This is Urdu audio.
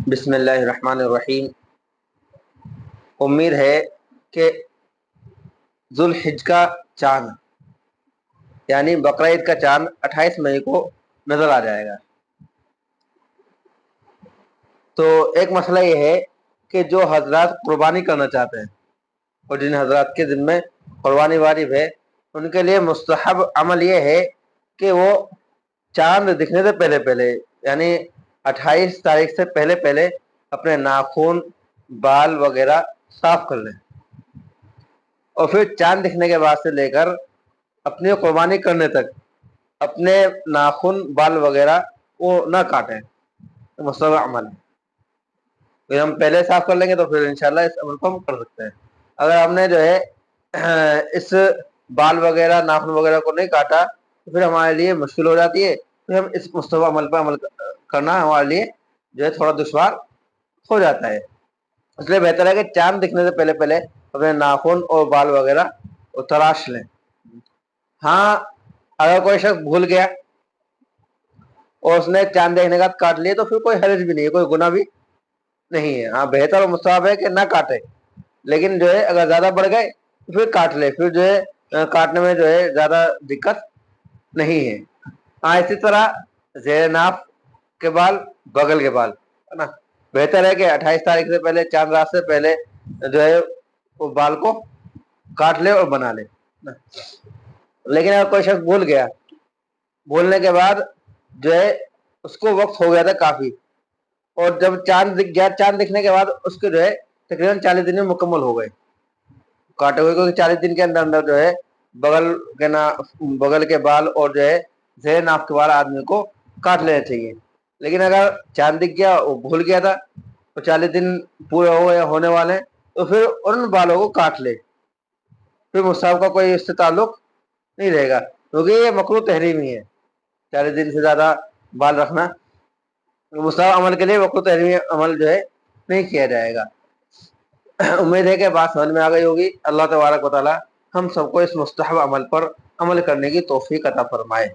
بسم اللہ الرحمن الرحیم۔ امید ہے کہ ذوالحج کا چاند یعنی بقرعید کا چاند 28 مئی کو نظر آ جائے گا۔ تو ایک مسئلہ یہ ہے کہ جو حضرات قربانی کرنا چاہتے ہیں اور جن حضرات کے ذمہ قربانی واجب ہے، ان کے لیے مستحب عمل یہ ہے کہ وہ چاند دکھنے سے پہلے پہلے یعنی 28 تاریخ سے پہلے پہلے اپنے ناخن، بال وغیرہ صاف کر لیں، اور پھر چاند دکھنے کے بعد سے لے کر اپنی قربانی کرنے تک اپنے ناخن، بال وغیرہ وہ نہ کاٹیں۔ مستحب عمل ہے، اگر ہم پہلے صاف کر لیں گے تو پھر انشاءاللہ اس عمل کو ہم کر سکتے ہیں۔ اگر ہم نے جو ہے اس بال وغیرہ، ناخن وغیرہ کو نہیں کاٹا تو پھر ہمارے لیے مشکل ہو جاتی ہے، پھر ہم اس مستحب عمل پر عمل کرنا ہمارے لیے جو ہے تھوڑا دشوار ہو جاتا ہے۔ اس لیے بہتر ہے کہ چاند دکھنے سے پہلے پہلے اپنے ناخن اور بال وغیرہ تراش لیں۔ ہاں، اگر کوئی شخص بھول گیا اور اس نے چاند دیکھنے کا کاٹ لیا تو پھر کوئی حرج بھی نہیں ہے، کوئی گناہ بھی نہیں ہے۔ ہاں، بہتر اور مستحب ہے کہ نہ کاٹے، لیکن جو ہے اگر زیادہ بڑھ گئے تو پھر کاٹ لے، پھر جو ہے کاٹنے میں جو ہے زیادہ دقت نہیں ہے۔ ہاں، اسی طرح زیر ناف کے بال، بغل کے بال ہے نا، بہتر ہے کہ 28 تاریخ سے پہلے، چاند رات سے پہلے جو ہے وہ بال کو کاٹ لے اور بنا لے۔ لیکن اگر کوئی شخص بھول گیا، بھولنے کے بعد جو ہے اس کو وقت ہو گیا تھا کافی، اور جب چاند دکھ گیا، چاند دکھنے کے بعد اس کے جو ہے تقریباً 40 دن میں مکمل ہو گئے کاٹے ہوئے، کیونکہ 40 دن کے اندر اندر جو ہے بغل کے بال اور جو ہے زیر ناف کے بال آدمی کو کاٹ لینا چاہیے۔ لیکن اگر چاند دکھ گیا، وہ بھول گیا تھا اور 40 دن پورے ہو گئے، ہونے والے ہیں، تو پھر ان بالوں کو کاٹ لے، پھر مصحف کا کوئی اس سے تعلق نہیں رہے گا، کیونکہ یہ مکروہ تحریمی ہے۔ 40 دن سے زیادہ بال رکھنا مستحب عمل کے لیے مکروہ تحریمی عمل جو ہے نہیں کیا جائے گا۔ امید ہے کہ بات سمجھ میں آ گئی ہوگی۔ اللہ تبارک و تعالی ہم سب کو اس مستحب عمل پر عمل کرنے کی توفیق عطا فرمائے۔